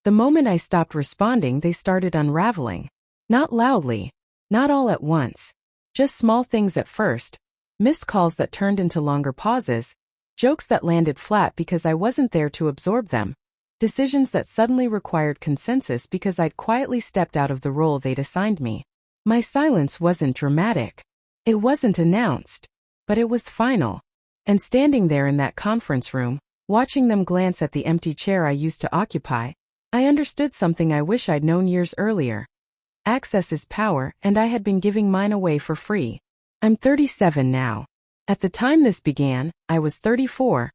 The moment I stopped responding, they started unraveling. Not loudly, not all at once. Just small things at first. Missed calls that turned into longer pauses. Jokes that landed flat because I wasn't there to absorb them. Decisions that suddenly required consensus because I'd quietly stepped out of the role they'd assigned me. My silence wasn't dramatic. It wasn't announced. But it was final. And standing there in that conference room, watching them glance at the empty chair I used to occupy, I understood something I wish I'd known years earlier. Access is power, and I had been giving mine away for free. I'm 37 now. At the time this began, I was 34,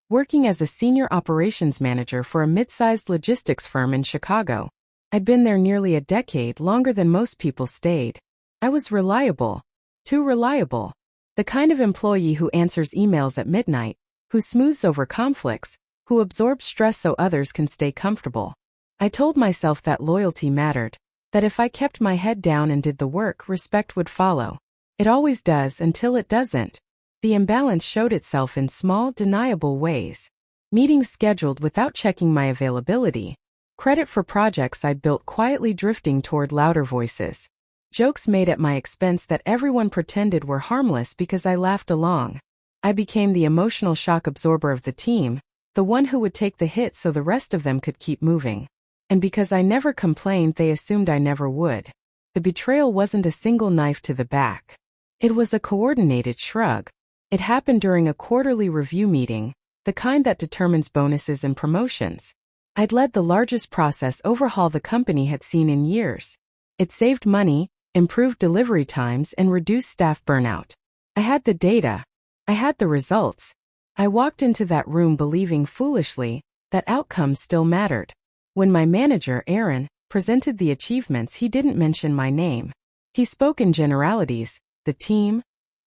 working as a senior operations manager for a mid-sized logistics firm in Chicago. I'd been there nearly a decade, longer than most people stayed. I was reliable. Too reliable. The kind of employee who answers emails at midnight, who smooths over conflicts, who absorbs stress so others can stay comfortable. I told myself that loyalty mattered, that if I kept my head down and did the work, respect would follow. It always does until it doesn't. The imbalance showed itself in small, deniable ways. Meetings scheduled without checking my availability. Credit for projects I'd built quietly drifting toward louder voices. Jokes made at my expense that everyone pretended were harmless because I laughed along. I became the emotional shock absorber of the team, the one who would take the hit so the rest of them could keep moving. And because I never complained, they assumed I never would. The betrayal wasn't a single knife to the back. It was a coordinated shrug. It happened during a quarterly review meeting, the kind that determines bonuses and promotions. I'd led the largest process overhaul the company had seen in years. It saved money, improved delivery times, and reduced staff burnout. I had the data. I had the results. I walked into that room believing foolishly that outcomes still mattered. When my manager, Aaron, presented the achievements, he didn't mention my name. He spoke in generalities: the team,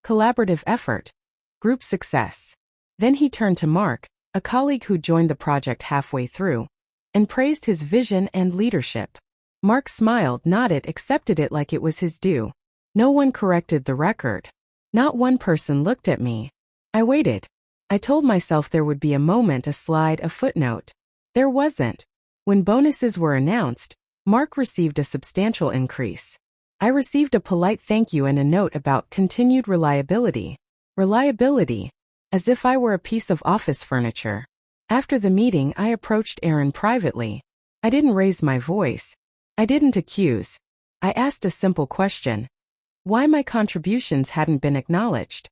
collaborative effort, group success. Then he turned to Mark, a colleague who joined the project halfway through, and praised his vision and leadership. Mark smiled, nodded, accepted it like it was his due. No one corrected the record. Not one person looked at me. I waited. I told myself there would be a moment, a slide, a footnote. There wasn't. When bonuses were announced, Mark received a substantial increase. I received a polite thank you and a note about continued reliability. Reliability. As if I were a piece of office furniture. After the meeting, I approached Aaron privately. I didn't raise my voice. I didn't accuse. I asked a simple question. Why my contributions hadn't been acknowledged.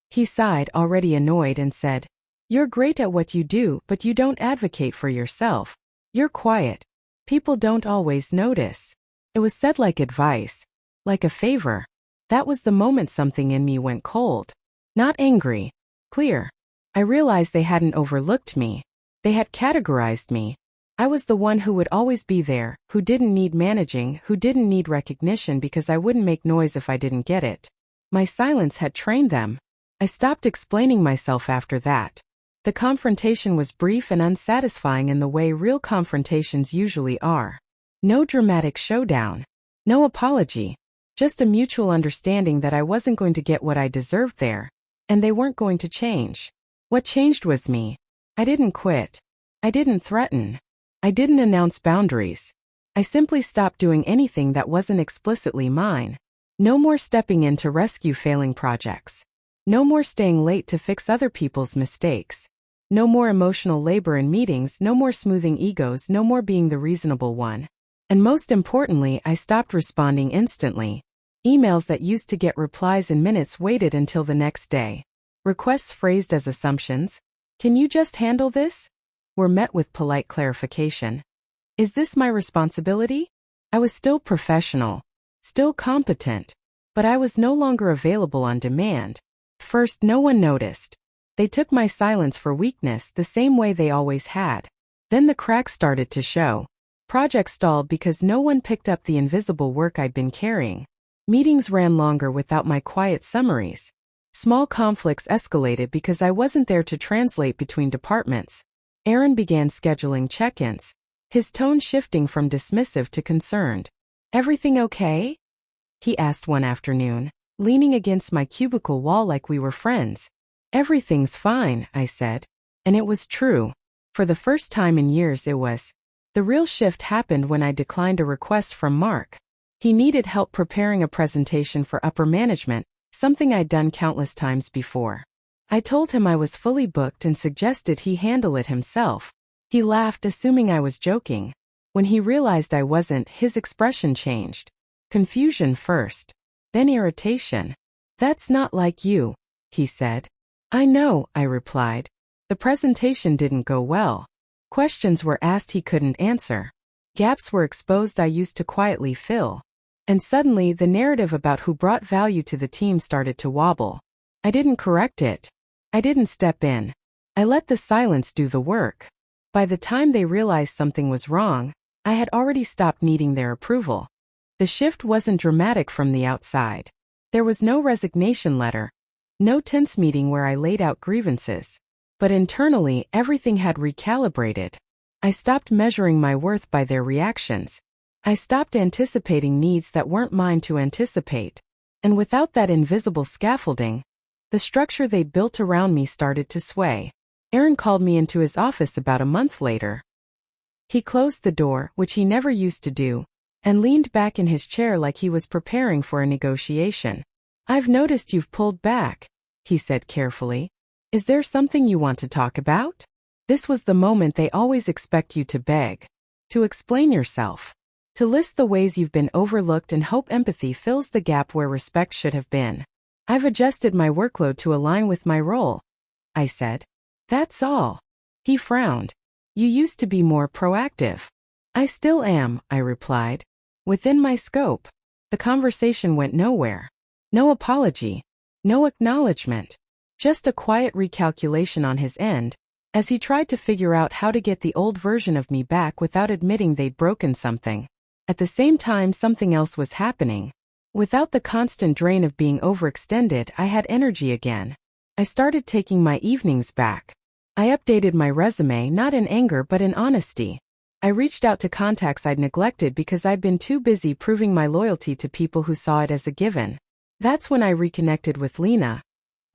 He sighed, already annoyed, and said, "You're great at what you do, but you don't advocate for yourself. You're quiet. People don't always notice." It was said like advice, like a favor. That was the moment something in me went cold. Not angry. Clear. I realized they hadn't overlooked me. They had categorized me. I was the one who would always be there, who didn't need managing, who didn't need recognition because I wouldn't make noise if I didn't get it. My silence had trained them. I stopped explaining myself after that. The confrontation was brief and unsatisfying in the way real confrontations usually are. No dramatic showdown. No apology. Just a mutual understanding that I wasn't going to get what I deserved there. And they weren't going to change. What changed was me. I didn't quit. I didn't threaten. I didn't announce boundaries. I simply stopped doing anything that wasn't explicitly mine. No more stepping in to rescue failing projects. No more staying late to fix other people's mistakes. No more emotional labor in meetings, no more smoothing egos, no more being the reasonable one. And most importantly, I stopped responding instantly. Emails that used to get replies in minutes waited until the next day. Requests phrased as assumptions, "Can you just handle this?" were met with polite clarification. Is this my responsibility? I was still professional, still competent, but I was no longer available on demand. First, no one noticed. They took my silence for weakness the same way they always had. Then the cracks started to show. Projects stalled because no one picked up the invisible work I'd been carrying. Meetings ran longer without my quiet summaries. Small conflicts escalated because I wasn't there to translate between departments. Aaron began scheduling check-ins, his tone shifting from dismissive to concerned. "Everything okay?" he asked one afternoon, leaning against my cubicle wall like we were friends. "Everything's fine," I said. And it was true. For the first time in years it was. The real shift happened when I declined a request from Mark. He needed help preparing a presentation for upper management, something I'd done countless times before. I told him I was fully booked and suggested he handle it himself. He laughed, assuming I was joking. When he realized I wasn't, his expression changed. Confusion first, then irritation. "That's not like you," he said. "I know," I replied. The presentation didn't go well. Questions were asked he couldn't answer. Gaps were exposed I used to quietly fill. And suddenly the narrative about who brought value to the team started to wobble. I didn't correct it. I didn't step in. I let the silence do the work. By the time they realized something was wrong, I had already stopped needing their approval. The shift wasn't dramatic from the outside. There was no resignation letter, no tense meeting where I laid out grievances. But internally, everything had recalibrated. I stopped measuring my worth by their reactions. I stopped anticipating needs that weren't mine to anticipate. And without that invisible scaffolding, the structure they'd built around me started to sway. Aaron called me into his office about a month later. He closed the door, which he never used to do, and leaned back in his chair like he was preparing for a negotiation. "I've noticed you've pulled back," he said carefully. "Is there something you want to talk about?" This was the moment they always expect you to beg, to explain yourself, to list the ways you've been overlooked and hope empathy fills the gap where respect should have been. "I've adjusted my workload to align with my role," I said. "That's all." He frowned. "You used to be more proactive." "I still am," I replied. "Within my scope." The conversation went nowhere. No apology. No acknowledgement. Just a quiet recalculation on his end, as he tried to figure out how to get the old version of me back without admitting they'd broken something. At the same time, something else was happening. Without the constant drain of being overextended, I had energy again. I started taking my evenings back. I updated my resume, not in anger but in honesty. I reached out to contacts I'd neglected because I'd been too busy proving my loyalty to people who saw it as a given. That's when I reconnected with Lena,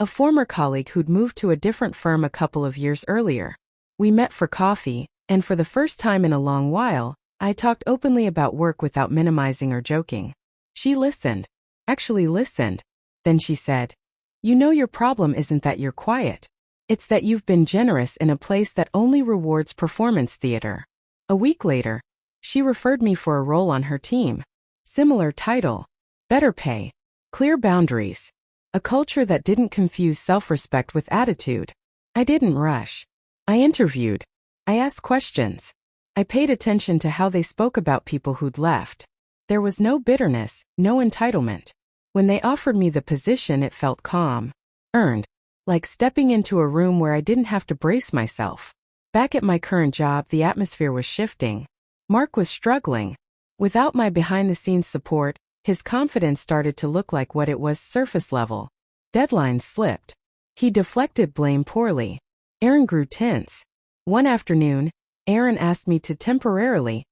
a former colleague who'd moved to a different firm a couple of years earlier. We met for coffee, and for the first time in a long while, I talked openly about work without minimizing or joking. She listened. Actually listened. Then she said, "You know your problem isn't that you're quiet. It's that you've been generous in a place that only rewards performance theater." A week later, she referred me for a role on her team. Similar title. Better pay. Clear boundaries. A culture that didn't confuse self-respect with attitude. I didn't rush. I interviewed. I asked questions. I paid attention to how they spoke about people who'd left. There was no bitterness, no entitlement. When they offered me the position, it felt calm, earned, like stepping into a room where I didn't have to brace myself. Back at my current job, the atmosphere was shifting. Mark was struggling. Without my behind-the-scenes support, his confidence started to look like what it was, surface level. Deadlines slipped. He deflected blame poorly. Aaron grew tense. One afternoon, Aaron asked me to temporarily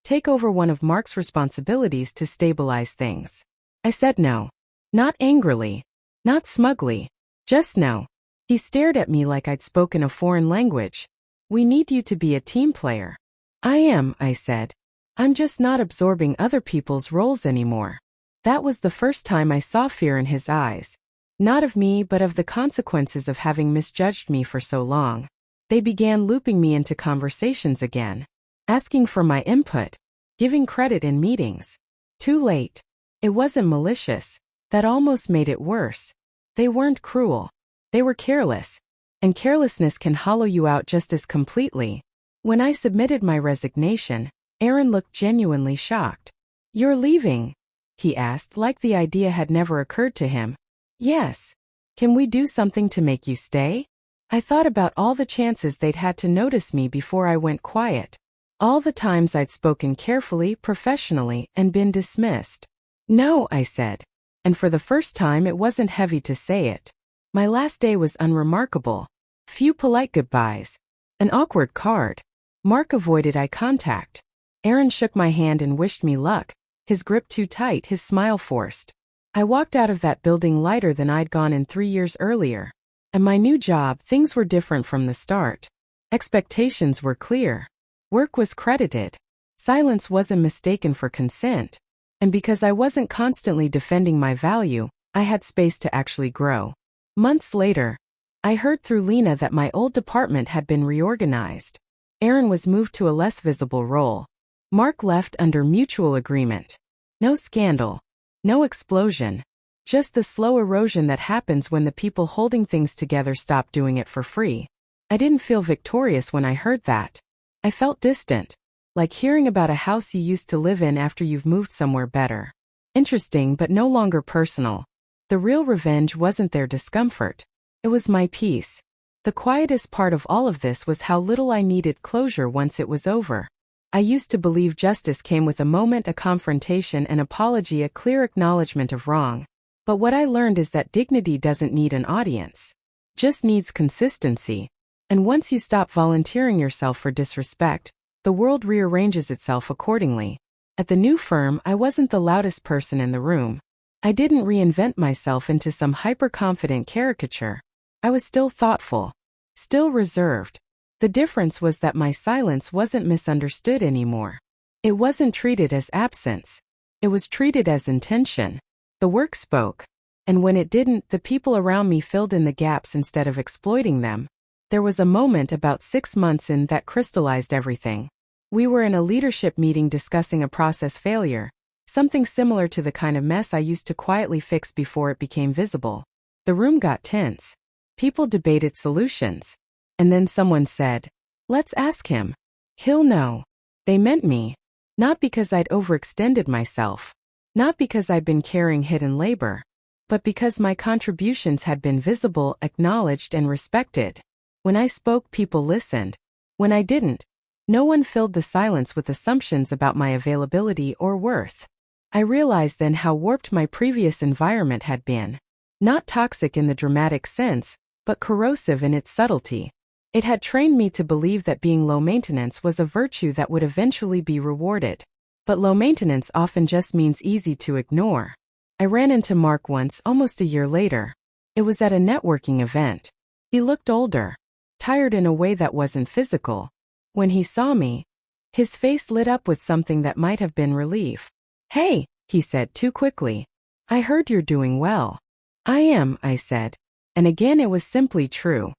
take over one of Mark's responsibilities to stabilize things. I said no. Not angrily. Not smugly. Just no. He stared at me like I'd spoken a foreign language. "We need you to be a team player." "I am," I said. "I'm just not absorbing other people's roles anymore." That was the first time I saw fear in his eyes. Not of me, but of the consequences of having misjudged me for so long. They began looping me into conversations again, asking for my input, giving credit in meetings. Too late. It wasn't malicious. That almost made it worse. They weren't cruel. They were careless. And carelessness can hollow you out just as completely. When I submitted my resignation, Aaron looked genuinely shocked. "You're leaving?" he asked, like the idea had never occurred to him. "Yes. Can we do something to make you stay?" I thought about all the chances they'd had to notice me before I went quiet. All the times I'd spoken carefully, professionally, and been dismissed. "No," I said. And for the first time, it wasn't heavy to say it. My last day was unremarkable. Few polite goodbyes. An awkward card. Mark avoided eye contact. Aaron shook my hand and wished me luck, his grip too tight, his smile forced. I walked out of that building lighter than I'd gone in 3 years earlier. At my new job, things were different from the start. Expectations were clear. Work was credited. Silence wasn't mistaken for consent. And because I wasn't constantly defending my value, I had space to actually grow. Months later, I heard through Lena that my old department had been reorganized. Aaron was moved to a less visible role. Mark left under mutual agreement. No scandal. No explosion. Just the slow erosion that happens when the people holding things together stop doing it for free. I didn't feel victorious when I heard that. I felt distant. Like hearing about a house you used to live in after you've moved somewhere better. Interesting but no longer personal. The real revenge wasn't their discomfort. It was my peace. The quietest part of all of this was how little I needed closure once it was over. I used to believe justice came with a moment, a confrontation, an apology, a clear acknowledgement of wrong. But what I learned is that dignity doesn't need an audience. Just needs consistency. And once you stop volunteering yourself for disrespect, the world rearranges itself accordingly. At the new firm, I wasn't the loudest person in the room. I didn't reinvent myself into some hyper-confident caricature. I was still thoughtful. Still reserved. The difference was that my silence wasn't misunderstood anymore. It wasn't treated as absence. It was treated as intention. The work spoke. And when it didn't, the people around me filled in the gaps instead of exploiting them. There was a moment about 6 months in that crystallized everything. We were in a leadership meeting discussing a process failure, something similar to the kind of mess I used to quietly fix before it became visible. The room got tense. People debated solutions. And then someone said, "Let's ask him. He'll know." They meant me. Not because I'd overextended myself. Not because I'd been carrying hidden labor. But because my contributions had been visible, acknowledged, and respected. When I spoke, people listened. When I didn't, no one filled the silence with assumptions about my availability or worth. I realized then how warped my previous environment had been. Not toxic in the dramatic sense, but corrosive in its subtlety. It had trained me to believe that being low maintenance was a virtue that would eventually be rewarded. But low maintenance often just means easy to ignore. I ran into Mark once, almost a year later. It was at a networking event. He looked older, tired in a way that wasn't physical. When he saw me, his face lit up with something that might have been relief. "Hey," he said too quickly. "I heard you're doing well." "I am," I said. And again it was simply true.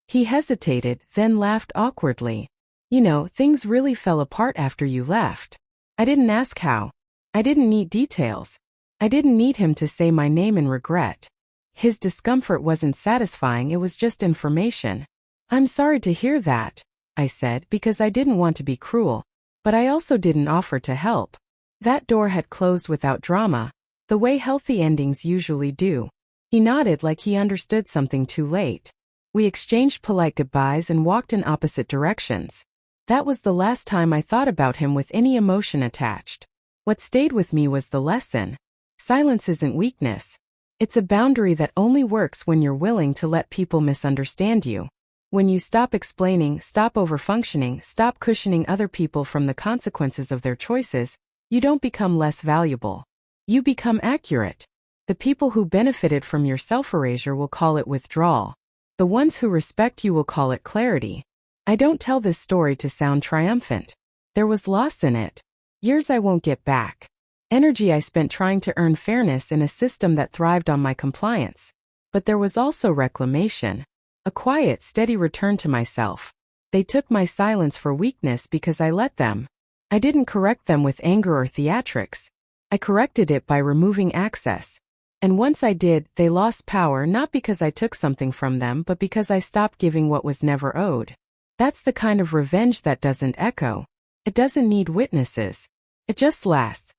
He hesitated, then laughed awkwardly. "You know, things really fell apart after you left." I didn't ask how. I didn't need details. I didn't need him to say my name in regret. His discomfort wasn't satisfying, it was just information. "I'm sorry to hear that," I said, because I didn't want to be cruel. But I also didn't offer to help. That door had closed without drama, the way healthy endings usually do. He nodded like he understood something too late. We exchanged polite goodbyes and walked in opposite directions. That was the last time I thought about him with any emotion attached. What stayed with me was the lesson. Silence isn't weakness. It's a boundary that only works when you're willing to let people misunderstand you. When you stop explaining, stop overfunctioning, stop cushioning other people from the consequences of their choices, you don't become less valuable. You become accurate. The people who benefited from your self-erasure will call it withdrawal. The ones who respect you will call it clarity. I don't tell this story to sound triumphant. There was loss in it. Years I won't get back. Energy I spent trying to earn fairness in a system that thrived on my compliance. But there was also reclamation. A quiet, steady return to myself. They took my silence for weakness because I let them. I didn't correct them with anger or theatrics. I corrected it by removing access. And once I did, they lost power not because I took something from them but because I stopped giving what was never owed. That's the kind of revenge that doesn't echo. It doesn't need witnesses. It just lasts.